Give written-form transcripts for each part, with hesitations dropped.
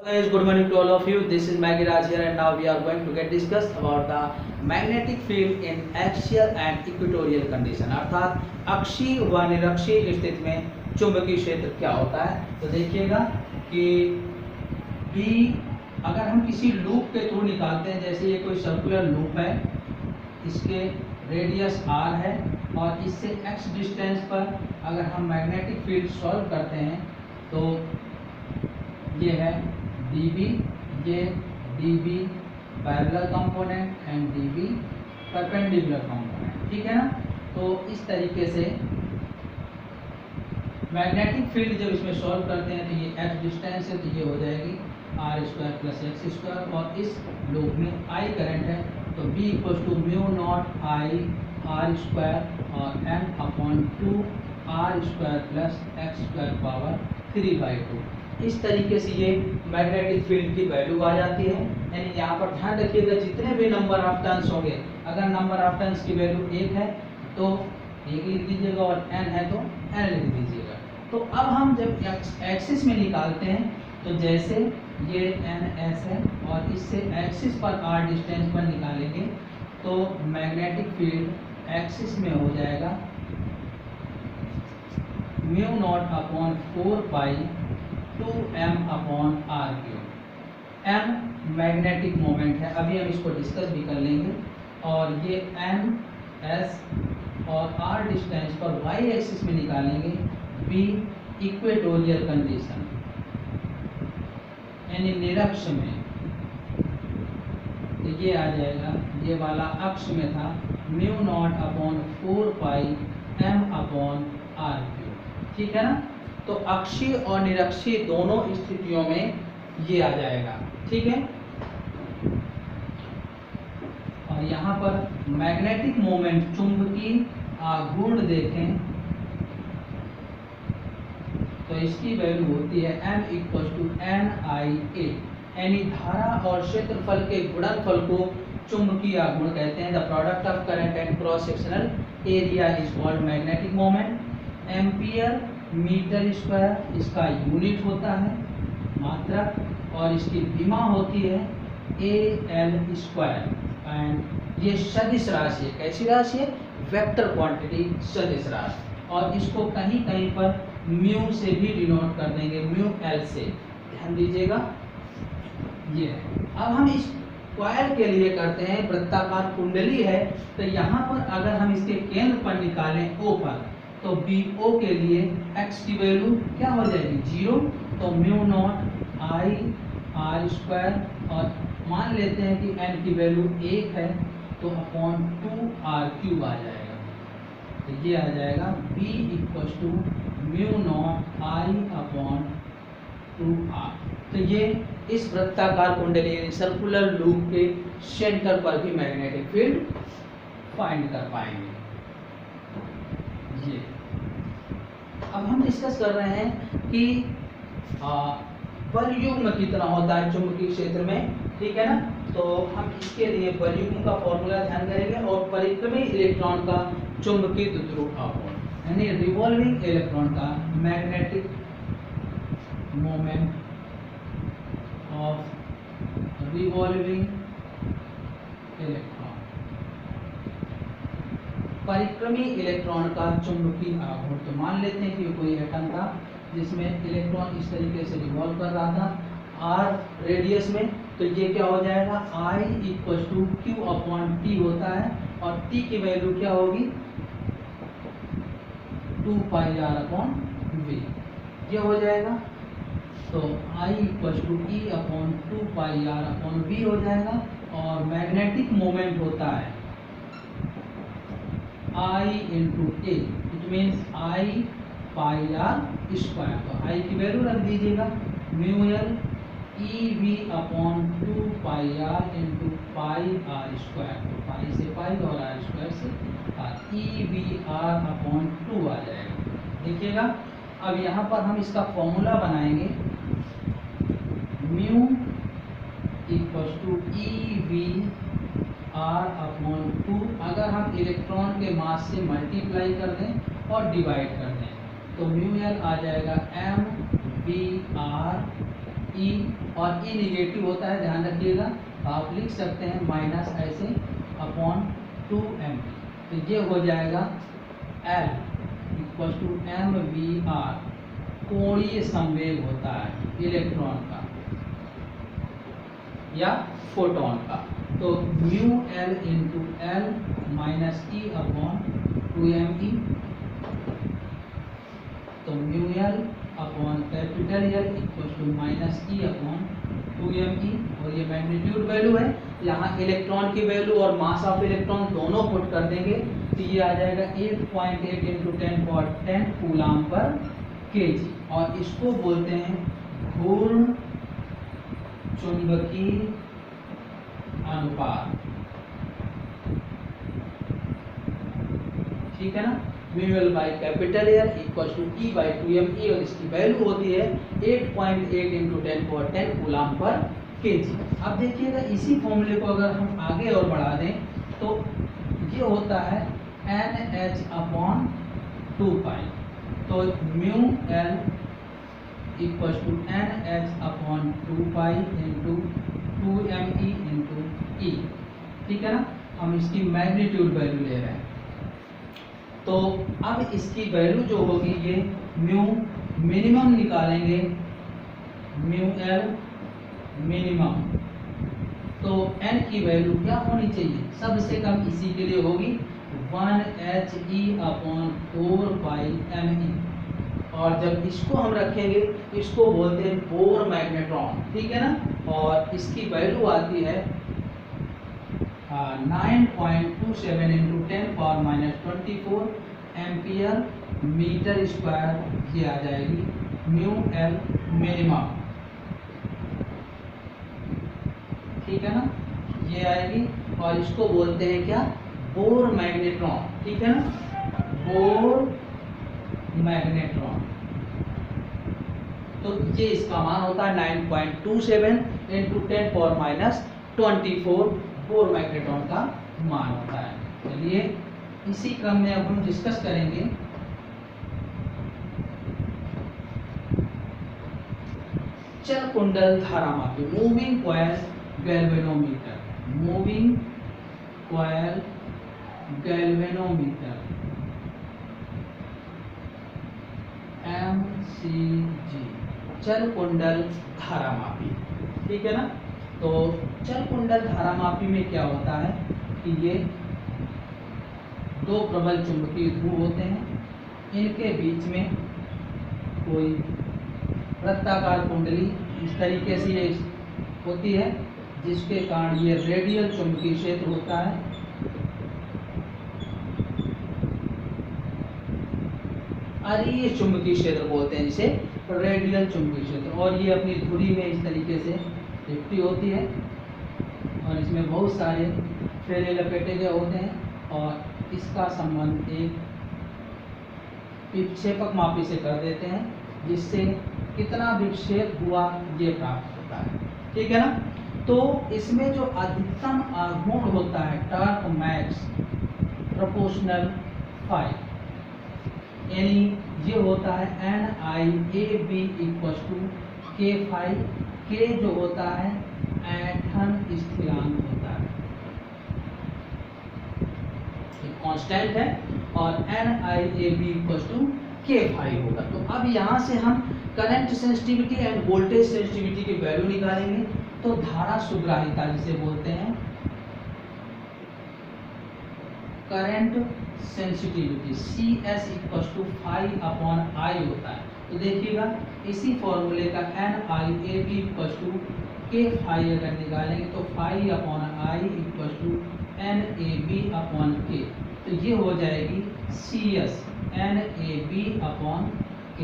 Guys, good morning to all of you. This is Maggie Raj here, and now we are going to get discussed about the magnetic field in axial and equatorial condition. अर्थात अक्षीय व निरक्षीय स्थिति में चुंबकीय क्षेत्र क्या होता है। तो देखिएगा कि B अगर हम किसी लूप के थ्रू निकालते हैं, जैसे ये कोई सर्कुलर लूप है, इसके रेडियस r है और इससे x डिस्टेंस पर अगर हम मैग्नेटिक फील्ड सॉल्व करते हैं तो ये है dB, ये dB parallel component and dB perpendicular component, ठीक है ना। तो इस तरीके से मैग्नेटिक फील्ड जब इसमें सॉल्व करते हैं तो ये x डिस्टेंस है, तो ये हो जाएगी r² प्लस x², और इस लूप में I करंट है, तो B equals to mu naught I r² और m/2 r² plus x² power 3/2। इस तरीके से ये मैग्नेटिक फील्ड की वैल्यू आ जाती है। यानी यहाँ पर ध्यान रखिएगा, जितने भी नंबर ऑफ टर्न्स होंगे, अगर नंबर ऑफ टर्न्स की वैल्यू 1 है तो 1 लिख दीजिएगा और n है तो n लिख दीजिएगा। तो अब हम जब एक्सिस में निकालते हैं तो जैसे ये ns है और इससे एक्सिस पर r डिस्टेंस पर निकालेंगे तो मैग्नेटिक फील्ड एक्सिस में हो जाएगा म्यू नॉट अपॉन 4 पाई 2m/r³। m मैग्नेटिक मोमेंट है, अभी हम इसको डिस्कस भी कर लेंगे। और ये n s और r डिस्टेंस पर y एक्सिस में निकालेंगे b इक्वेटोरियल कंडीशन यानी निरक्ष में, तो ये आ जाएगा, ये वाला अक्ष में था म्यू नॉट अपॉन 4 पाई m/r³, ठीक है ना। तो अक्षीय और निरक्षीय दोनों स्थितियों में ये आ जाएगा, ठीक है। और यहाँ पर मैग्नेटिक मोमेंट चुंबकीय आघूर्ण देखें तो इसकी वैल्यू होती है m इक्वल्स टू NIA, यानी धारा और क्षेत्रफल के गुणनफल को चुंबकीय आघूर्ण कहते हैं। The product of current and cross sectional area is called magnetic moment. Ampere metre square इसका यूनिट होता है, मात्रक, और इसकी विमा होती है AL²। एंड ये सदिश राशि है, कैसी राशि है? वेक्टर क्वांटिटी, सदिश राशि। और इसको कहीं कहीं पर म्यू से भी डिनोट कर देंगे, म्यू L से, ध्यान दीजिएगा। ये अब हम इस कॉइल के लिए करते हैं, वृत्ताकार कुंडली है, तो यहाँ पर अगर हम इसके केंद्र पर निकालें O पर, तो BO के लिए x की वैल्यू क्या हो जाएगी? 0। तो म्यू नॉट I r² और मान लेते हैं कि n की वैल्यू 1 है तो अपॉन 2r³ आ जाएगा। तो ये आ जाएगा B equals to mu naught I upon 2r। तो ये इस वृत्ताकार कुंडली यानी सर्कुलर लूप के सेंटर पर भी मैग्नेटिक फील्ड फाइंड कर पाएंगे। ये अब हम डिस्कस कर रहे हैं कि बलयुग्म कितना होता है चुंबकीय क्षेत्र में, ठीक है ना। तो हम इसके लिए बलयुग्म का फॉर्मूला ध्यान करेंगे और परिक्रमी इलेक्ट्रॉन का चुंबकीय द्विध्रुव आघूर्ण यानी रिवॉल्विंग इलेक्ट्रॉन का magnetic moment of revolving electron, परिक्रमी इलेक्ट्रॉन का चुंबकीय आघूर्ण। तो मान लेते हैं कि कोई एटम था जिसमें इलेक्ट्रॉन इस तरीके से रिवॉल्व कर रहा था r रेडियस में, तो ये क्या हो जाएगा? I इक्वल्स टू Q/T होता है, और T की वैल्यू क्या होगी? 2πr/v, ये हो जाएगा। तो I इक्वल्स टू E/2πr/v हो जाएगा। और मैग्नेटिक मोमेंट होता है I into A, it means I πr²। तो I की वैल्यू रख दीजिएगा mu L EV/2πr into πr², तो पाई से पाई और r² से EVr/2 आ जाएगा। देखिएगा, अब यहाँ पर हम इसका फॉर्मूला बनाएंगे, म्यू इक्वल्स टू EVr/2। अगर हम इलेक्ट्रॉन के मास से मल्टीप्लाई कर दें और डिवाइड कर दें तो म्यू L आ जाएगा mvr ई, और ई निगेटिव होता है, ध्यान रखिएगा। तो आप लिख सकते हैं माइनस ऐसे अपॉन 2m। तो ये हो जाएगा L equal to m v r, कोणीय संवेग होता है इलेक्ट्रॉन का या फोटोन का। तो mu l into l minus e upon 2m e. तो mu l upon capital l equal to minus e upon 2m e, और ये मैग्नीट्यूड वैल्यू है। यहाँ इलेक्ट्रॉन की वैल्यू और मास ऑफ इलेक्ट्रॉन दोनों पुट कर देंगे, तो ये आ जाएगा 8.8 इंटू 10 कूलाम पर kg, और इसको बोलते हैं घूर्ण चुंबकीय अनुपात। ठीक है ना। Mu l by capital l equal to e by 2m e, और इसकी वैल्यू होती है 8.8 इंटू 10 कूलाम पर kg। अब देखिएगा इसी फॉर्मूले को अगर हम आगे और बढ़ा दें तो ये होता है NH अपॉन 2 पाई। तो mu L equal to NH upon 2 pi into 2m e into e. ठीक है ना। हम इसकी मैग्नीट्यूड वैल्यू ले रहे हैं, तो अब इसकी वैल्यू जो होगी ये म्यू मिनिमम निकालेंगे, म्यू एल मिनिमम। तो n की वैल्यू क्या होनी चाहिए, सबसे कम इसी के लिए होगी 1he अपॉन 4 पाई me। और जब इसको हम रखेंगे, इसको बोलते हैं बोर मैग्नेट्रॉन। ठीक है ना। और इसकी वैल्यू आती है 9.27 इंटू 10⁻⁻24 एम्पियर मीटर स्क्वायर। ये आ जाएगी म्यू एल मिनिमम। ठीक है ना, ये आएगी। और इसको बोलते हैं क्या, बोर मैग्नेट्रॉन। ठीक है ना, बोर मैग्नेट्रॉन। तो ये इसका मान होता है 9.27 इंटू 10⁻⁻24 बोर मैग्नेट्रॉन का मान होता है। चलिए इसी क्रम में अब हम डिस्कस करेंगे चल कुंडल धारामापी, moving coil galvanometer. Moving coil galvanometer MCG, चल कुंडल धारामापी। ठीक है ना। तो चल कुंडल धारामापी में क्या होता है कि ये दो प्रबल चुंबकीय ध्रुव होते हैं, इनके बीच में कोई वृत्ताकार कुंडली इस तरीके से ये होती है, जिसके कारण ये रेडियल चुंबकीय क्षेत्र होता है। अरीय चुंबकीय क्षेत्र बोलते हैं जिसे, रेडियल चुंबकीय क्षेत्र। और ये अपनी धुरी में इस तरीके से लिपटी होती है, और इसमें बहुत सारे फेरे लपेटे गए होते हैं, और इसका संबंध एक विक्षेपक मापी से कर देते हैं, जिससे कितना विक्षेप हुआ ये प्राप्त होता है। ठीक है ना। तो इसमें जो अधिकतम आघूर्ण होता है, टॉर्क मैक्स प्रोपोर्शनल 5, यानी ये होता है NIAB equal to K5। K जो होता है ऐंठन स्थिरांक होता है, कांस्टेंट है, और NIAB इक्वल टू K5 होगा। तो अब यहाँ से हम current sensitivity and voltage sensitivity की वैल्यू निकालेंगे। तो धारा सुग्राहिता जिसे बोलते हैं, current sensitivity CS equal to 5/I होता है। तो देखिएगा इसी फॉर्मूले का NIAB इक्वल टू K5 अगर निकालेंगे तो 5/I इक्वल टू NAB/K। तो ये हो जाएगी CS NAB/K,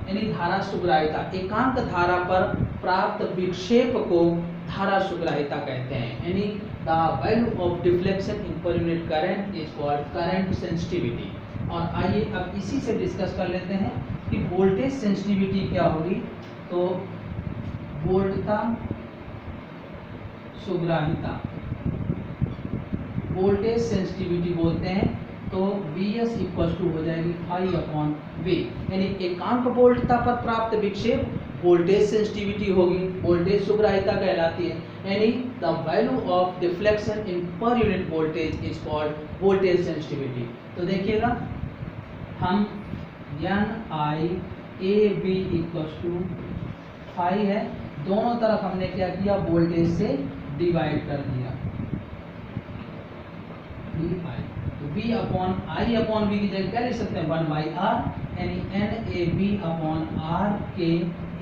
यानी धारा सुग्राहिता। एकांक धारा पर प्राप्त विक्षेप को धारा सुग्राहिता कहते हैं, यानी the value of deflection in per unit current is called current sensitivity. और आइए अब इसी से डिस्कस कर लेते हैं कि वोल्टेज सेंसिटिविटी क्या होगी। तो वोल्टता सुग्राहिता, वोल्टेज सेंसिटिविटी बोलते हैं, तो Vs इक्वल टू हो जाएगी 5/V, यानी एकांक वोल्टता पर प्राप्त विक्षेप वोल्टेज सेंसिटिविटी होगी, वोल्टेज सुग्राह्यता कहलाती है, यानी the value of deflection in per unit voltage is called voltage sensitivity. तो देखिएगा हम NIAB इक्वल्स टू 5 है, दोनों तरफ हमने क्या किया, वोल्टेज से डिवाइड कर दिया, VI। तो V upon I upon V की जगह क्या लिख सकते हैं, 1/R, यानी NAB अपॉन R के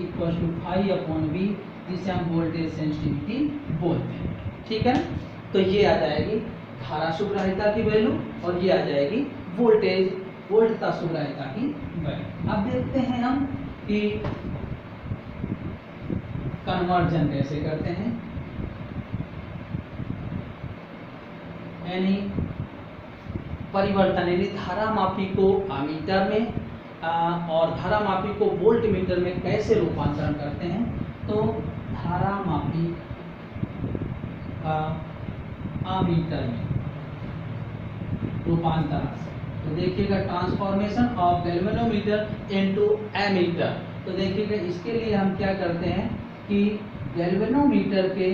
इक्वल टू 5 अपॉन V, जिसे हम वोल्टेज सेंसिटिविटी बोलते हैं। ठीक है, तो ये आ जाएगी धारा सुग्राह्यता की वैल्यू और ये आ जाएगी वोल्टता सुग्राह्यता की वैल्यू। अब देखते हैं हम कि कन्वर्जन कैसे करते हैं, यानी परिवर्तन, यानी धारा मापी को अमीटर में और धारा मापी को वोल्ट मीटर में कैसे रूपांतरण करते हैं। तो धारा मापी का अमीटर में रूपांतरण, तो देखिएगा transformation of galvanometer into ammeter. तो देखिएगा इसके लिए हम क्या करते हैं कि गैल्वेनोमीटर के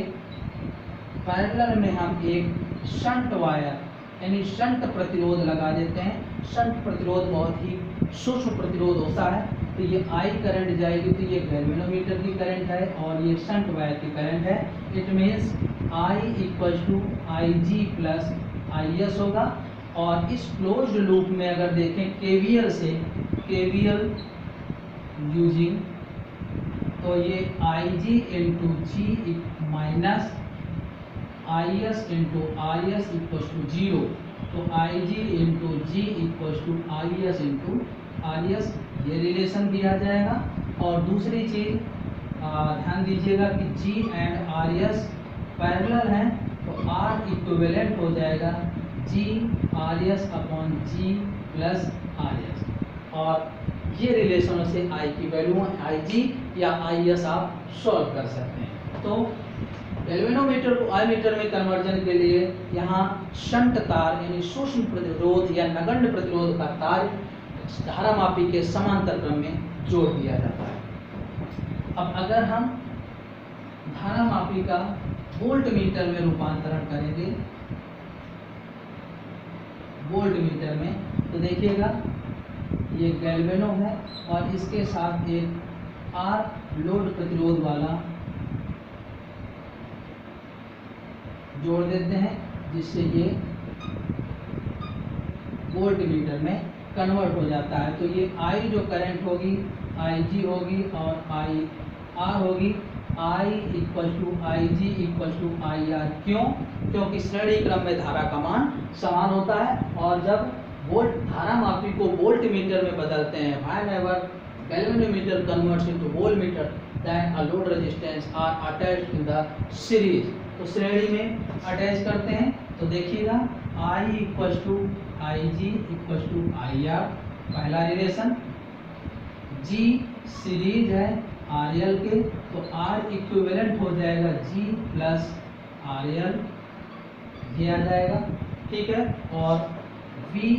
पैरेलल में हम एक शंट वायर यानी शंट प्रतिरोध लगा देते हैं। शंट प्रतिरोध बहुत ही सूक्ष्म प्रतिरोध होता है, तो ये I करंट जाएगी, तो ये गैल्वेनोमीटर की करंट है और ये शंट वायर की करंट है। It means I equals to IG plus IS होगा। और इस क्लोज्ड लूप में अगर देखें KVL से, KVL यूजिंग, तो ये IG into G minus IS into RS equals to 0, तो IG into G equals to IS into RS, ये रिलेशन भी आ जाएगा। और दूसरी चीज़ ध्यान दीजिएगा कि G एंड RS पैरेलल हैं, तो R इक्विवेलेंट हो जाएगा G RS upon G plus RS। और ये रिलेशन से I की वैल्यू IG या IS आप सॉल्व कर सकते हैं। तो गैल्वेनोमीटर को एमीटर में कन्वर्जन के लिए यहाँ शंट तार यानी सूक्ष्म प्रतिरोध या नगण्य प्रतिरोध का तार धारा मापी के समांतर क्रम में जोड़ दिया जाता है। अब अगर हम धारा मापी का वोल्ट मीटर में रूपांतरण करेंगे, वोल्ट मीटर में, तो देखिएगा ये गैल्वेनो है और इसके साथ एक R लोड प्रतिरोध वाला जोड़ देते हैं, जिससे ये वोल्ट मीटर में कन्वर्ट हो जाता है। तो ये I जो करंट होगी IG होगी और IR होगी, I equal to IG equal to IR। क्यों? क्योंकि श्रेणी क्रम में धारा का मान समान होता है। और जब वोल्ट धारा मापी को वोल्ट मीटर में बदलते हैं, whenever galvanometer converts into voltmeter, then a load resistance are attached in the series। तो श्रेणी में अटैच करते हैं। तो देखिएगा I equal to IG equal to IR पहला रिलेशन, G सीरीज है RL के, तो R इक्विवेलेंट हो जाएगा G प्लस RL, ये आ जाएगा। ठीक है, और V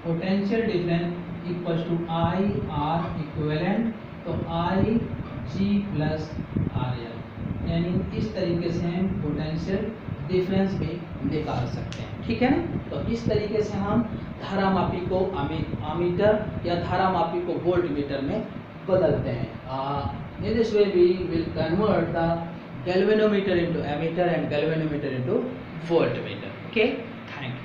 potential difference equal to IR equivalent, तो IG प्लस RL, यानी इस तरीके से हम पोटेंशियल डिफरेंस भी निकाल सकते हैं। ठीक है ना, तो इस तरीके से हम धारा मापी को अमीटर या धारा मापी को वोल्ट मीटर में बदलते हैं। In this way we will convert the galvanometer into ammeter and galvanometer into voltmeter. Okay, thank you.